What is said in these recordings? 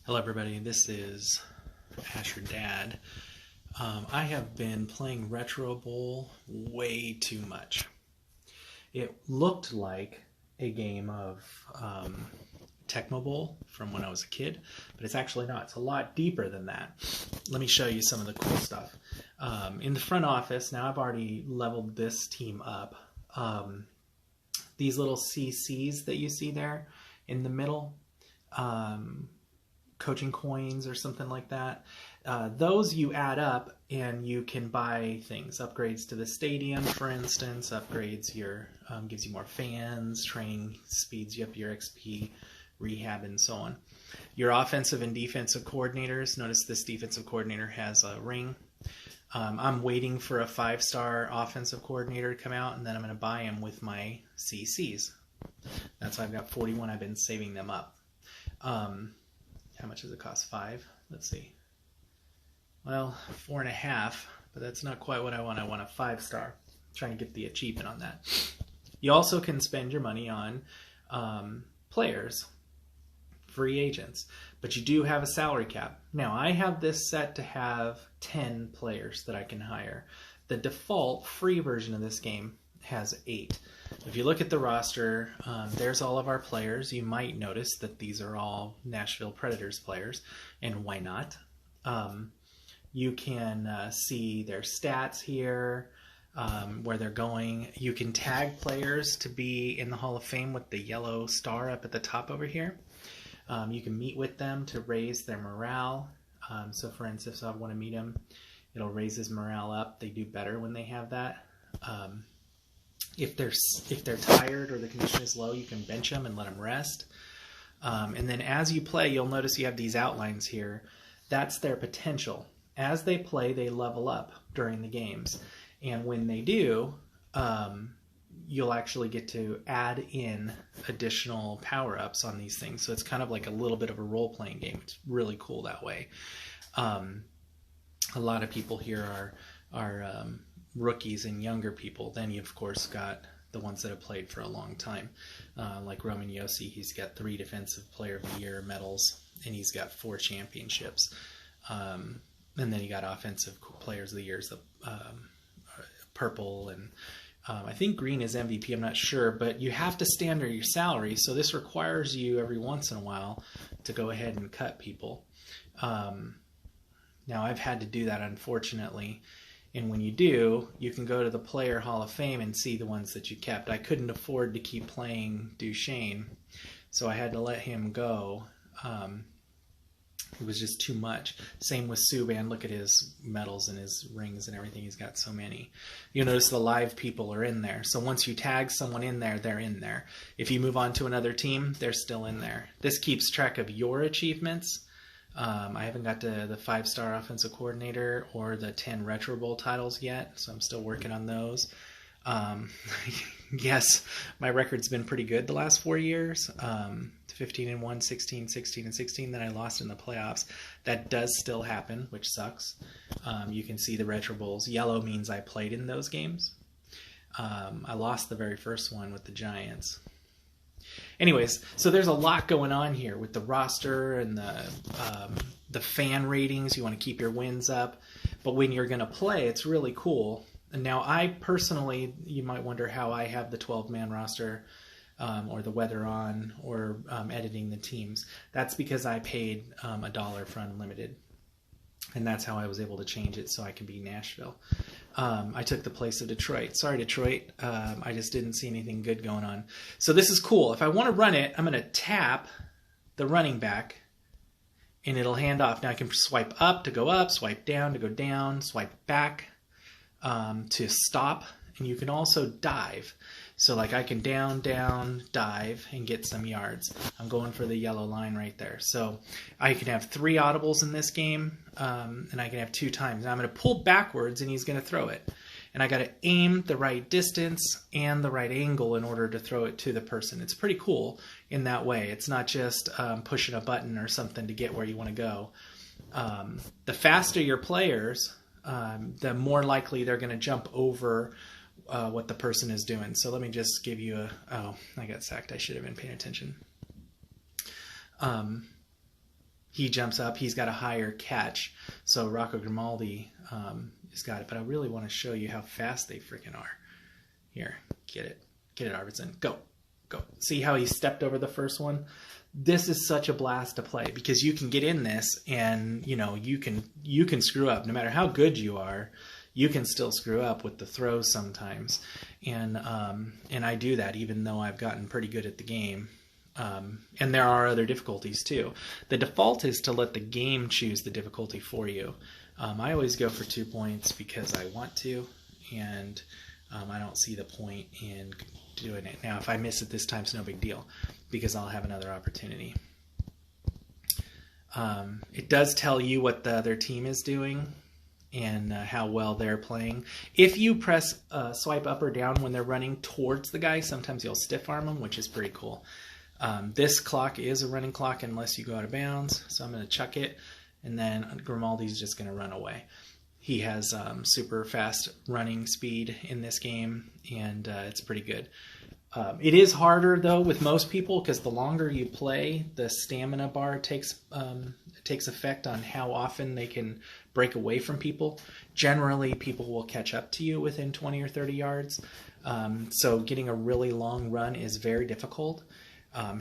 Hello everybody, this is Asher Dad. I have been playing Retro Bowl way too much. It looked like a game of Tecmo Bowl from when I was a kid, but it's actually not. It's a lot deeper than that. Let me show you some of the cool stuff. In the front office, now I've already leveled this team up. These little CCs that you see there in the middle, coaching coins or something like that. Those you add up and you can buy things. Upgrades to the stadium, for instance. Upgrades gives you more fans, training speeds you up your XP, rehab, and so on. Your offensive and defensive coordinators. Notice this defensive coordinator has a ring. I'm waiting for a 5-star offensive coordinator to come out, and then I'm going to buy him with my CCs. That's why I've got 41. I've been saving them up. How much does it cost? 5? Let's see. Well, 4.5, but that's not quite what I want. I want a 5-star. Trying to get the achievement on that. You also can spend your money on players, free agents, but you do have a salary cap. Now, I have this set to have 10 players that I can hire. The default free version of this game has 8. If you look at the roster, there's all of our players. You might notice that these are all Nashville Predators players, and why not? You can see their stats here, where they're going. You can tag players to be in the Hall of Fame with the yellow star up at the top over here. You can meet with them to raise their morale. So for instance, if I want to meet them, it'll raise his morale up. They do better when they have that. If they're tired or the condition is low, you can bench them and let them rest. And then as you play, you'll notice you have these outlines here. That's their potential. As they play, they level up during the games. And when they do, you'll actually get to add in additional power-ups on these things. So it's kind of like a little bit of a role-playing game. It's really cool that way. A lot of people here are rookies and younger people. Then you, of course, got the ones that have played for a long time. Like Roman Josi, he's got 3 Defensive Player of the Year medals, and he's got 4 championships. And then you got Offensive Players of the Years, the purple, and I think green is MVP, I'm not sure, but you have to stay under your salary, so this requires you every once in a while to go ahead and cut people. Now, I've had to do that, unfortunately. And when you do, you can go to the Player Hall of Fame and see the ones that you kept. I couldn't afford to keep playing Duchesne, so I had to let him go. It was just too much. Same with Subban. Look at his medals and his rings and everything. He's got so many. You'll notice the live people are in there. So once you tag someone in there, they're in there. If you move on to another team, they're still in there. This keeps track of your achievements. I haven't got to the 5-star offensive coordinator or the 10 Retro Bowl titles yet, so I'm still working on those. Yes, my record's been pretty good the last 4 years. 15-1, 16, 16, and 16 that I lost in the playoffs. That does still happen, which sucks. You can see the Retro Bowls. Yellow means I played in those games. I lost the very first one with the Giants. Anyways, so there's a lot going on here with the roster and the fan ratings. You want to keep your wins up. But when you're going to play, it's really cool. And now I personally, you might wonder how I have the 12-man roster or the weather on or editing the teams. That's because I paid $1 for Unlimited. And that's how I was able to change it so I could be Nashville. I took the place of Detroit. Sorry, Detroit. I just didn't see anything good going on. So this is cool. If I want to run it, I'm going to tap the running back, and it'll hand off. Now I can swipe up to go up, swipe down to go down, swipe back to stop, and you can also dive. So like I can down, dive, and get some yards. I'm going for the yellow line right there. So I can have 3 audibles in this game, and I can have 2 times. Now I'm going to pull backwards, and he's going to throw it. And I got to aim the right distance and the right angle in order to throw it to the person. It's pretty cool in that way. It's not just pushing a button or something to get where you want to go. The faster your players, the more likely they're going to jump over what the person is doing. So let me just give you I got sacked. I should have been paying attention. he jumps up. He's got a higher catch. So Rocco Grimaldi has got it. But I really want to show you how fast they freaking are. Here, get it, Arvidsson. Go. See how he stepped over the first one? This is such a blast to play because you can get in this and you can screw up no matter how good you are. You can still screw up with the throws sometimes, and I do that even though I've gotten pretty good at the game. And there are other difficulties too. The default is to let the game choose the difficulty for you. I always go for 2 points because I want to, and I don't see the point in doing it. Now, if I miss it this time, it's no big deal because I'll have another opportunity. It does tell you what the other team is doing and how well they're playing. If you press swipe up or down when they're running towards the guy, sometimes you'll stiff arm them, which is pretty cool. This clock is a running clock unless you go out of bounds, so I'm going to chuck it, and then Grimaldi's just going to run away. He has super fast running speed in this game, and it's pretty good. It is harder, though, with most people because the longer you play, the stamina bar takes effect on how often they can break away from people. Generally, people will catch up to you within 20 or 30 yards, so getting a really long run is very difficult.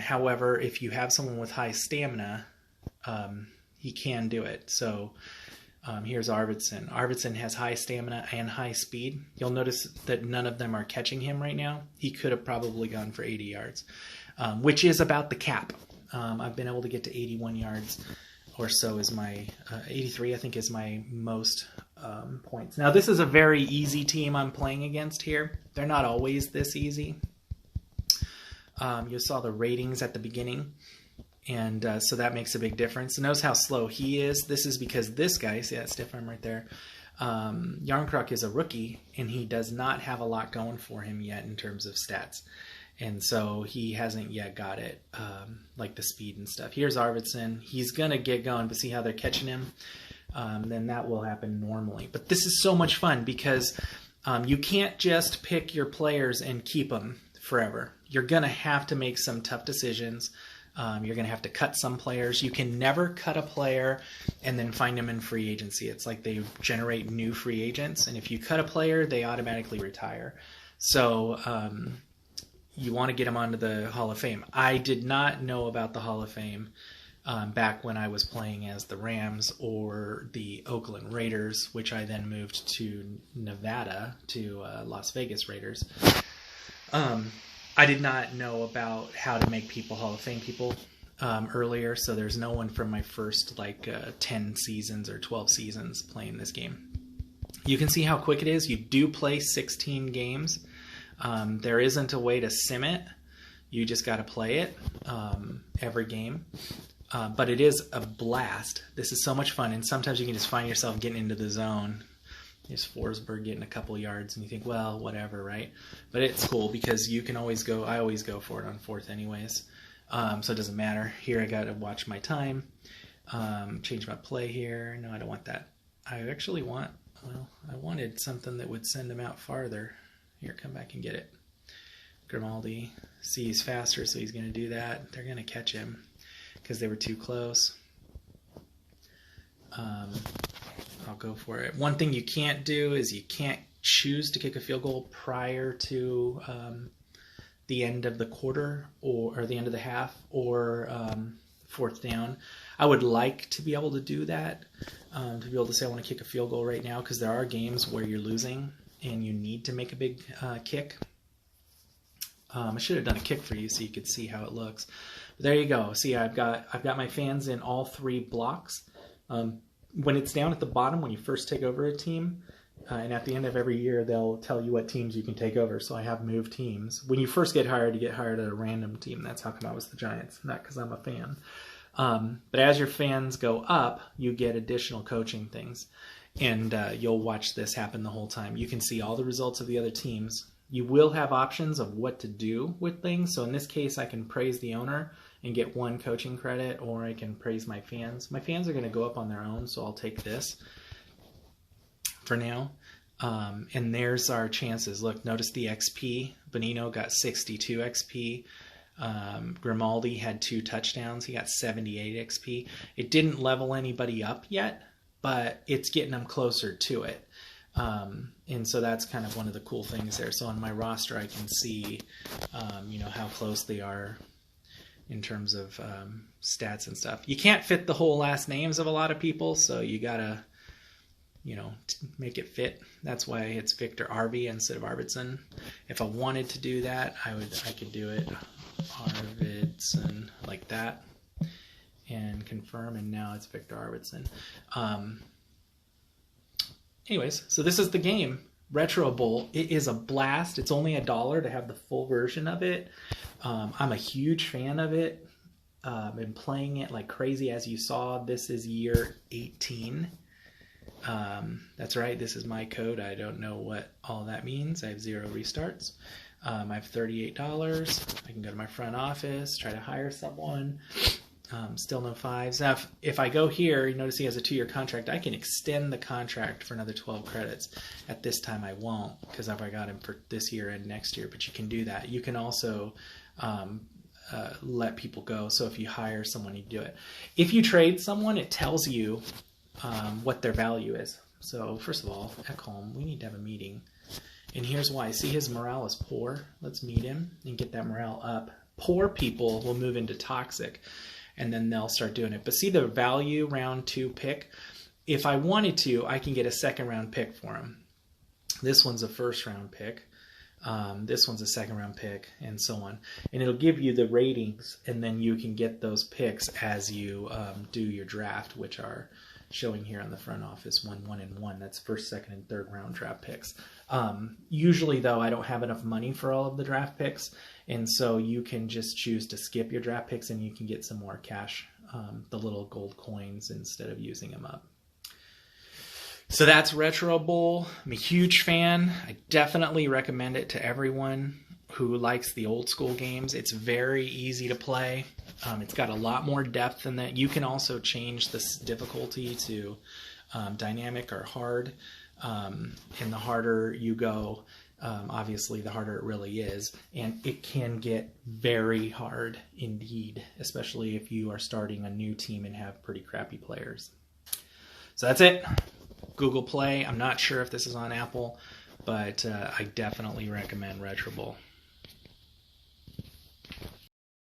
However, if you have someone with high stamina, he can do it. So here's Arvidsson. Arvidsson has high stamina and high speed. You'll notice that none of them are catching him right now. He could have probably gone for 80 yards, which is about the cap. I've been able to get to 81 yards or so is my 83, I think, is my most points. Now, this is a very easy team I'm playing against here. They're not always this easy. You saw the ratings at the beginning. And so that makes a big difference. Notice how slow he is. This is because this guy, see that stiff arm right there, Järnkrok is a rookie, and he does not have a lot going for him yet in terms of stats. And so he hasn't yet got it, like the speed and stuff. Here's Arvidsson. He's going to get going, but see how they're catching him? Then that will happen normally. But this is so much fun because you can't just pick your players and keep them forever. You're going to have to make some tough decisions. You're going to have to cut some players. You can never cut a player and then find them in free agency. It's like they generate new free agents, and if you cut a player, they automatically retire. So you want to get them onto the Hall of Fame. I did not know about the Hall of Fame back when I was playing as the Rams or the Oakland Raiders, which I then moved to Nevada, to Las Vegas Raiders. I did not know about how to make people Hall of Fame people earlier, so there's no one from my first 10 seasons or 12 seasons playing this game. You can see how quick it is. You do play 16 games. There isn't a way to sim it. You just got to play it every game. But it is a blast. This is so much fun, and sometimes you can just find yourself getting into the zone. There's Forsberg getting a couple yards, and you think, well, whatever, right? But it's cool because you can always go. I always go for it on fourth anyways, so it doesn't matter. Here I got to watch my time, change my play here. No, I don't want that. I actually want, well, I wanted something that would send him out farther. Here, come back and get it. Grimaldi, see, he's faster, so he's going to do that. They're going to catch him because they were too close. I'll go for it. One thing you can't do is you can't choose to kick a field goal prior to the end of the quarter or the end of the half or fourth down. I would like to be able to do that, to be able to say I want to kick a field goal right now, because there are games where you're losing and you need to make a big kick. I should have done a kick for you so you could see how it looks. But there you go. See, I've got my fans in all three blocks. When it's down at the bottom, when you first take over a team, and at the end of every year, they'll tell you what teams you can take over. So I have moved teams. When you first get hired, you get hired at a random team. That's how come I was the Giants, not because I'm a fan. But as your fans go up, you get additional coaching things. And you'll watch this happen the whole time. You can see all the results of the other teams. You will have options of what to do with things. So in this case, I can praise the owner and get one coaching credit, or I can praise my fans. My fans are going to go up on their own, so I'll take this for now. And there's our chances. Look, notice the XP. Bonino got 62 XP. Grimaldi had 2 touchdowns. He got 78 XP. It didn't level anybody up yet, but it's getting them closer to it. And so that's kind of one of the cool things there. So on my roster, I can see, how close they are in terms of stats and stuff. You can't fit the whole last names of a lot of people, so you gotta, make it fit. That's why it's Victor Arvey instead of Arvidsson. If I wanted to do that, I could do it Arvidsson like that and confirm, and now it's Victor Arvidsson. Anyways, so this is the game, Retro Bowl. It is a blast. It's only $1 to have the full version of it. I'm a huge fan of it. Been playing it like crazy, as you saw. This is year 18. That's right, this is my code. I don't know what all that means. I have 0 restarts. I have $38. I can go to my front office, try to hire someone. Still no 5s. Now, if I go here, you notice he has a 2-year contract. I can extend the contract for another 12 credits. At this time, I won't, because I've got him for this year and next year, but you can do that. You can also let people go. So if you hire someone, you do it. If you trade someone, it tells you what their value is. So first of all, Ekholm, we need to have a meeting. And here's why. See, his morale is poor. Let's meet him and get that morale up. Poor people will move into toxic, and then they'll start doing it. But see the value round 2 pick? If I wanted to, I can get a 2nd round pick for him. This one's a 1st round pick. This one's a 2nd round pick, and so on. And it'll give you the ratings, and then you can get those picks as you do your draft, which are showing here on the front office, 1, 1, and 1. That's 1st, 2nd, and 3rd round draft picks. Usually, though, I don't have enough money for all of the draft picks, and so you can just choose to skip your draft picks, and you can get some more cash, the little gold coins, instead of using them up. So that's Retro Bowl. I'm a huge fan. I definitely recommend it to everyone who likes the old school games. It's very easy to play. It's got a lot more depth than that. You can also change this difficulty to dynamic or hard. And the harder you go, obviously the harder it really is. And it can get very hard indeed, especially if you are starting a new team and have pretty crappy players. So that's it. Google Play. I'm not sure if this is on Apple, but I definitely recommend Retro Bowl.